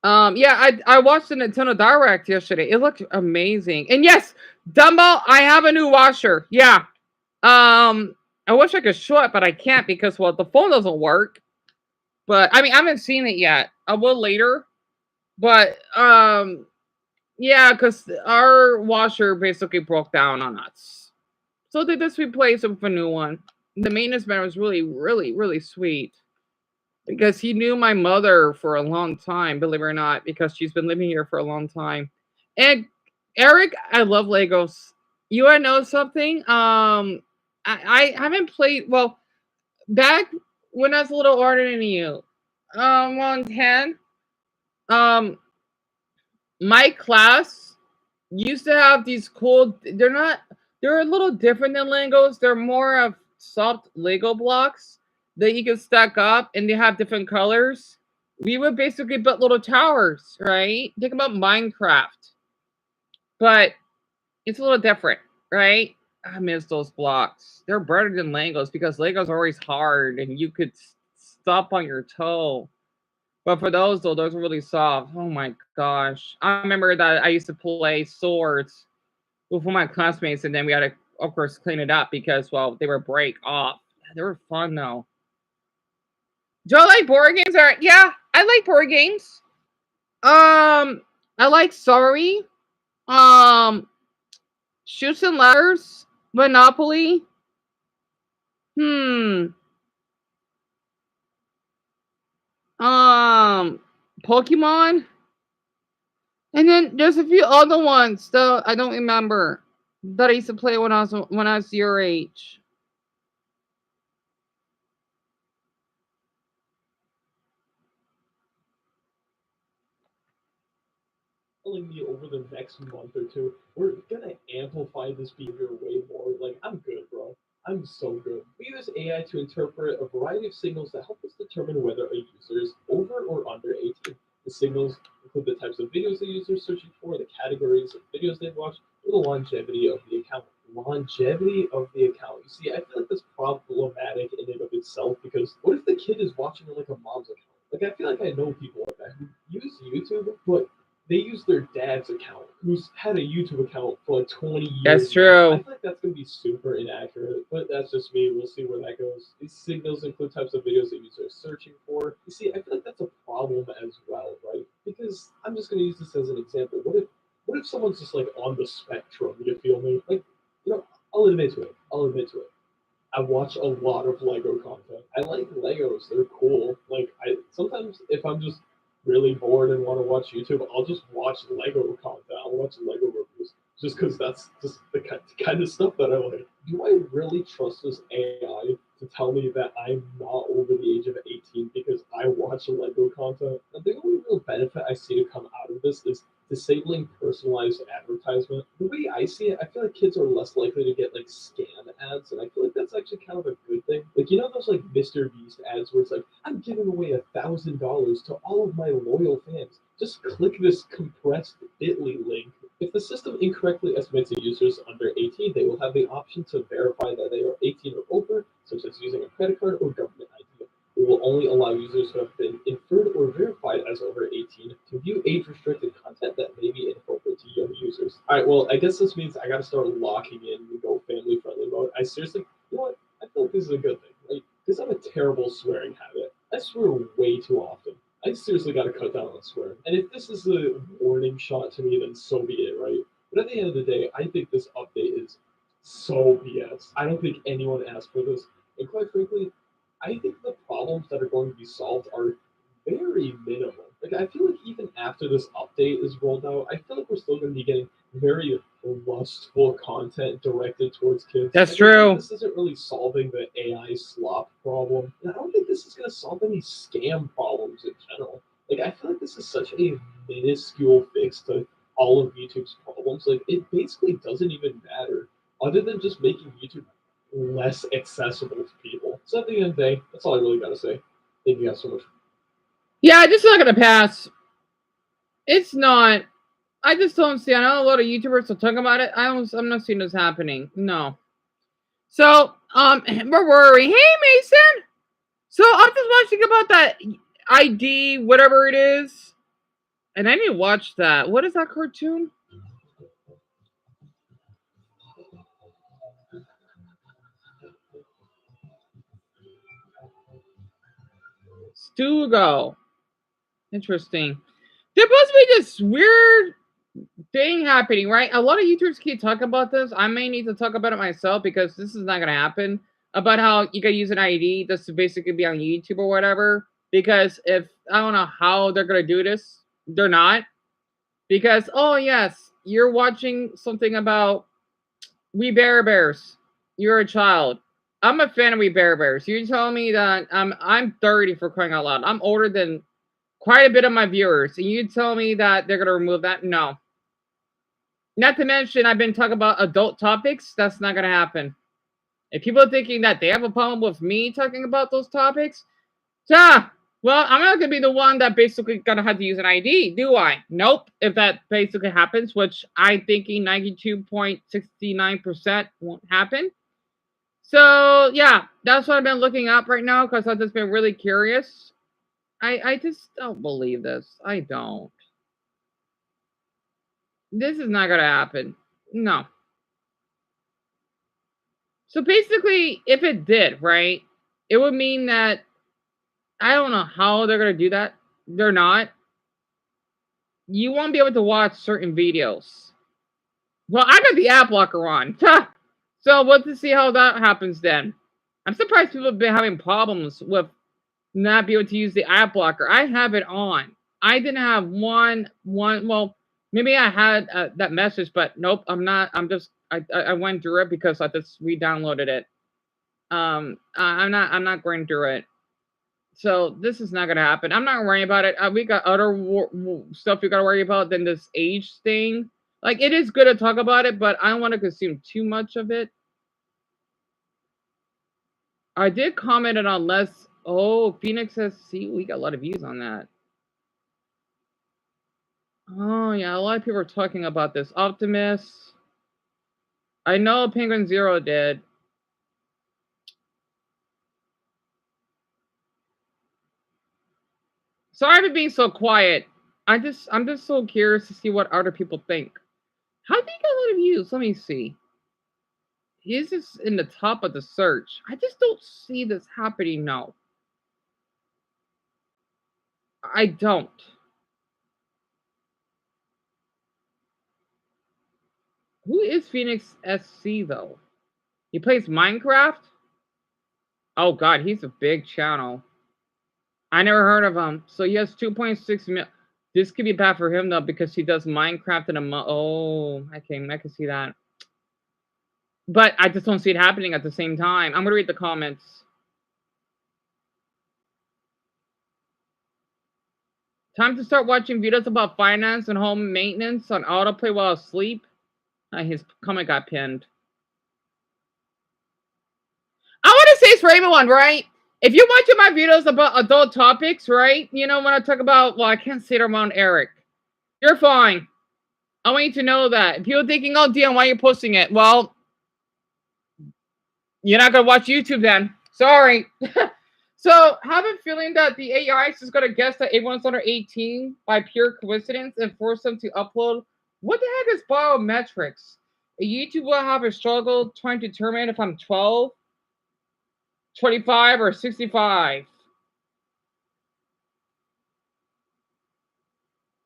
Yeah, I watched the Nintendo Direct yesterday. It looked amazing. And yes, Dumbo, I have a new washer. Yeah. I wish I could show it, but I can't because well, the phone doesn't work. But I mean, I haven't seen it yet. I will later. But yeah, because our washer basically broke down on us. So they just replaced it with a new one. The maintenance man was really, really, really sweet. Because he knew my mother for a long time, believe it or not, because she's been living here for a long time. And Eric, I love Legos. You wanna know something? I haven't played well back when I was a little older than you. 10. Um, my class used to have these cool. They're a little different than Legos. They're more of soft Lego blocks that you can stack up and they have different colors. We would basically build little towers, right? Think about Minecraft, but it's a little different, right? I miss those blocks. They're better than Legos because Legos are always hard and you could stop on your toe. But for those though, those are really soft. Oh my gosh. I remember that I used to play swords with one of my classmates, and then we had to, of course, clean it up because, well, they were break off. They were fun though. Do I like board games? Or yeah, I like board games. I like Sorry. Um, Shoots and Ladders, Monopoly. Hmm. Pokemon, and then there's a few other ones that I don't remember that I used to play when I was your age. Telling me over the next month or two, we're gonna amplify this behavior way more. Like, I'm good, bro. I'm so good. We use AI to interpret a variety of signals that help us determine whether a user is over or under 18. The signals include the types of videos the user is searching for, the categories of videos they've watched, or the longevity of the account. Longevity of the account. You see, I feel like that's problematic in and of itself because what if the kid is watching on like a mom's account? Like, I feel like I know people like that who use YouTube, but they use their dad's account, who's had a YouTube account for like 20 years. That's now. true. I feel like that's going to be super inaccurate, but that's just me. We'll see where that goes. These signals include types of videos that users are searching for. You see, I feel like that's a problem as well, right? Because I'm just going to use this as an example. What if someone's just like on the spectrum? You feel me? Like, I'll admit to it. I'll admit to it. I watch a lot of Lego content. I like Legos; they're cool. Like I sometimes, if I'm just really bored and want to watch YouTube, I'll just watch Lego content. I'll watch Lego reviews just because that's just the kind of stuff that I like. Do I really trust this AI to tell me that I'm not over the age of 18 because I watch Lego content? And the only real benefit I see to come out of this is disabling personalized advertisement. The way I see it, I feel like kids are less likely to get like scam ads, and I feel like that's actually kind of a good thing. Like those like Mr. Beast ads where it's like, I'm giving away $1,000 to all of my loyal fans. Just click this compressed Bitly link. If the system incorrectly estimates a user's under 18, they will have the option to verify that they are 18 or over, such as using a credit card or government ID. We will only allow users who have been inferred or verified as over 18 to view age-restricted content that may be inappropriate to young users. All right, well, I guess this means I got to start locking in the Go family-friendly mode. I seriously, you know what? I feel like this is a good thing, right? Because I have a terrible swearing habit. I swear way too often. I seriously got to cut down on swearing. And if this is a warning shot to me, then so be it, right? But at the end of the day, I think this update is so BS. I don't think anyone asked for this. And quite frankly, I think the problems that are going to be solved are very minimal. Like I feel like even after this update is rolled out, I feel like we're still going to be getting very lustful content directed towards kids. That's Like, I feel true. like this isn't really solving the AI slop problem. And I don't think this is going to solve any scam problems in general. Like I feel like this is such a minuscule fix to all of YouTube's problems. Like it basically doesn't even matter, other than just making YouTube less accessible to people. So at the end of the day, that's all I really got to say. Thank you guys so much. Yeah, this is not gonna pass. It's not. I just don't see. I know a lot of YouTubers are talking about it. I'm not seeing this happening. No. So, we're worried. Hey, Mason. So I'm just watching about that ID, whatever it is, and I need to watch that. What is that cartoon? Stugo. Interesting. There must be this weird thing happening, right? A lot of YouTubers keep talking about this. I may need to talk about it myself because this is not gonna happen. About how you can use an ID just to basically be on YouTube or whatever. Because if I don't know how they're gonna do this, they're not. Because oh yes, you're watching something about We Bear Bears. You're a child. I'm a fan of We Bear Bears. You're telling me that I'm 30 for crying out loud. I'm older than quite a bit of my viewers, and you tell me that they're gonna remove that? No. Not to mention, I've been talking about adult topics. That's not gonna happen. If people are thinking that they have a problem with me talking about those topics, well, I'm not gonna be the one that basically gonna have to use an ID, do I? Nope. If that basically happens, which I'm thinking 92.69% won't happen. So yeah, that's what I've been looking up right now because I've just been really curious. I just don't believe this. I don't. This is not gonna happen. No. So basically, if it did, right, it would mean that I don't know how they're gonna do that. They're not. You won't be able to watch certain videos. Well, I got the ad blocker on. So we'll to see how that happens then. I'm surprised people have been having problems with not be able to use the ad blocker. I have it on. I didn't have one. Well, maybe I had that message, but nope. I'm not. I went through it because I just re-downloaded it. I'm not going through it. So this is not gonna happen. I'm not worrying about it. We got other stuff we gotta worry about than this age thing. Like it is good to talk about it, but I don't want to consume too much of it. I did comment it on less. Oh, Phoenix says, see, we got a lot of views on that. Oh yeah, a lot of people are talking about this. Optimus. I know Penguin Zero did. Sorry for being so quiet. I'm just so curious to see what other people think. How do you get a lot of views? Let me see. Is this in the top of the search? I just don't see this happening now. I don't. Who is Phoenix SC though? He plays Minecraft? Oh god, he's a big channel. I never heard of him. So he has 2.6 million. This could be bad for him though because he does Minecraft in a month. Oh, I can see that. But I just don't see it happening at the same time. I'm gonna read the comments. Time to start watching videos about finance and home maintenance on autoplay while asleep. His comment got pinned. I want to say it's for everyone, right? If you're watching my videos about adult topics, right? You know, when I talk about, well, I can't say it around Eric. You're fine. I want you to know that. If you're thinking, oh, Dion, why are you posting it? Well, you're not going to watch YouTube then. Sorry. So, I have a feeling that the AI is just going to guess that everyone's under 18 by pure coincidence and force them to upload. What the heck is biometrics? A YouTube will have a struggle trying to determine if I'm 12, 25, or 65.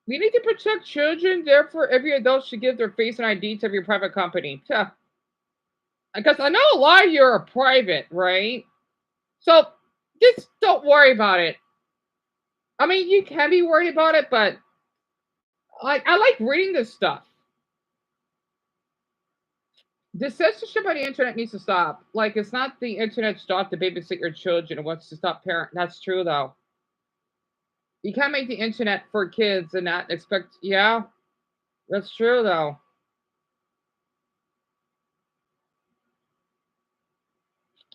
We need to protect children, therefore every adult should give their face and ID to every private company. Because I know a lot of you are private, right? So just don't worry about it. I mean, you can be worried about it, but like I like reading this stuff. The censorship on the internet needs to stop. Like it's not the internet's job to babysit your children. It wants to stop parent. That's true though. You can't make the internet for kids and not expect. Yeah, that's true though.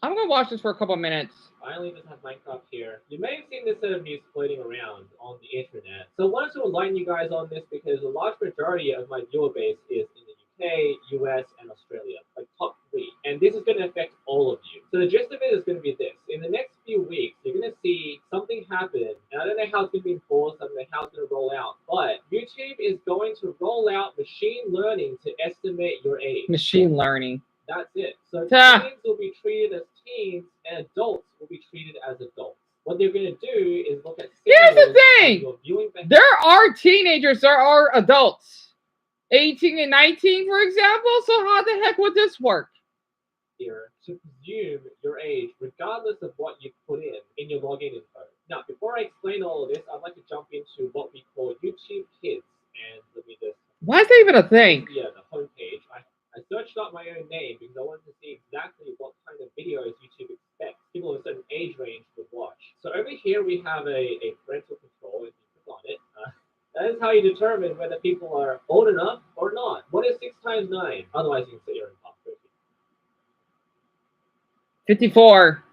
I'm gonna watch this for a couple minutes. Finally, just have Minecraft here. You may have seen this set of news floating around on the internet. So I wanted to enlighten you guys on this because a large majority of my viewer base is in the UK, US, and Australia, like top three. And this is going to affect all of you. So the gist of it is going to be this. In the next few weeks, you're going to see something happen. And I don't know how it's going to be enforced. I don't know how it's going to roll out. But YouTube is going to roll out machine learning to estimate your age. Machine learning. That's it. So teens will be treated as teens, and adults will be treated as adults. What they're going to do is look at. Here's the thing. There are teenagers. There are adults. 18 and 19, for example. So how the heck would this work? Here to presume your age, regardless of what you put in your login info. Now, before I explain all of this, I'd like to jump into what we call YouTube Kids, and let me just. Why is that even a thing? Yeah, the homepage. I searched up my own name because I wanted to see exactly what kind of videos YouTube expects people of a certain age range would watch. So over here we have a parental control, if you click on it. That is how you determine whether people are old enough or not. What is 6 times 9? Otherwise you can sit here and talk. 54.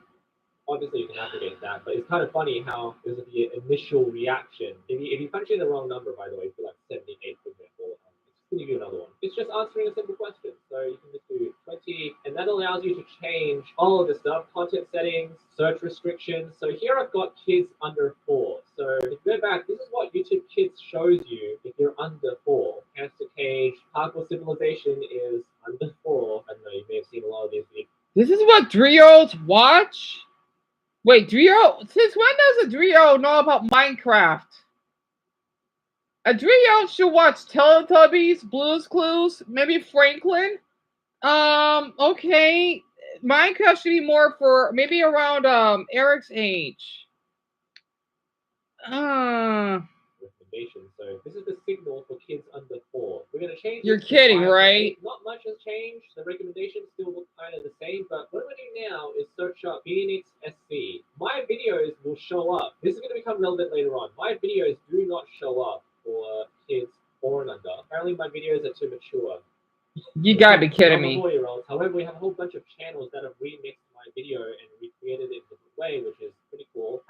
Obviously you can navigate that, but it's kind of funny how there's the initial reaction. If you punch in the wrong number, by the way, for like 78, for example, give you another one. It's just answering a simple question. So you can just do 20, and that allows you to change all of the stuff, content settings, search restrictions. So here I've got kids under 4. So if you go back, this is what YouTube Kids shows you if you're under 4. Hamster Cage, Hardcore Civilization is under 4. I don't know, you may have seen a lot of these videos. This is what 3-year-olds watch? Wait, 3-year-old? Since when does a 3-year-old know about Minecraft? A 3-year-old should watch Teletubbies, Blue's Clues, maybe Franklin. Okay. Minecraft should be more for maybe around Eric's age. Recommendation. So this is the signal for kids under 4. We're gonna change. You're it to kidding, 5 to right? 8. Not much has changed. The recommendations still look kind of the same, but what we're doing now is search up Phoenix SC. My videos will show up. This is gonna become relevant later on. My videos do not show up for kids 4 and under. Apparently, my videos are too mature. You gotta be kidding Not me. for 4-year-olds. However, we have a whole bunch of channels that have remixed my video and recreated it in a different way, which is pretty cool.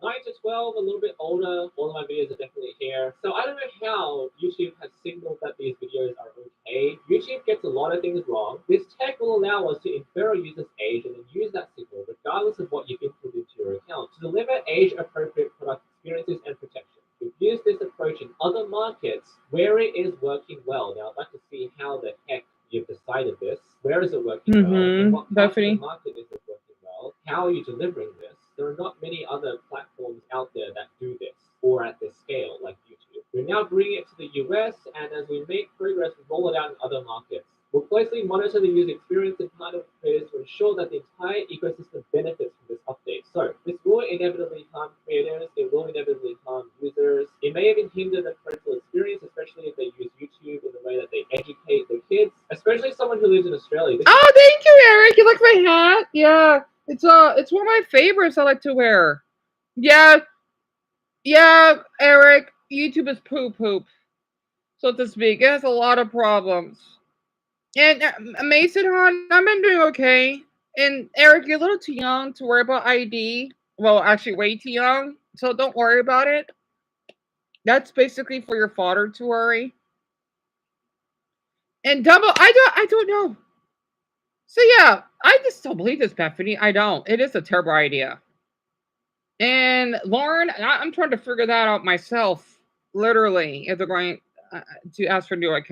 9 to 12, a little bit older. All of my videos are definitely here. So I don't know how YouTube has signaled that these videos are okay. YouTube gets a lot of things wrong. This tech will allow us to infer a user's age and then use that signal, regardless of what you've input into your account, to deliver age-appropriate product experiences and protection. We've used this approach in other markets where it is working well. Now, I'd like to see how the heck you've decided this. Where is it working well? In what part of the Definitely. market is it working well? How are you delivering this? There are not many other platforms out there that do this or at this scale like YouTube. We're now bringing it to the US, and as we make progress, we roll it out in other markets. We'll closely monitor the user experience and partner with creators to ensure that the entire ecosystem benefits from this update. So this will inevitably harm creators, it will inevitably harm users. It may even hinder the parental experience, especially if they use YouTube in the way that they educate their kids, especially someone who lives in Australia. Oh, thank you, Eric. You like my hat? Yeah. It's one of my favorites I like to wear. Yeah, Eric. YouTube is poop, so to speak. It has a lot of problems. And Mason, hon, I've been doing okay. And Eric, you're a little too young to worry about ID. Well, actually, way too young. So don't worry about it. That's basically for your father to worry. And double, I don't know. So yeah, I just don't believe this, Bethany. I don't. It is a terrible idea. And Lauren, I'm trying to figure that out myself. Literally, if they're going to ask for new account.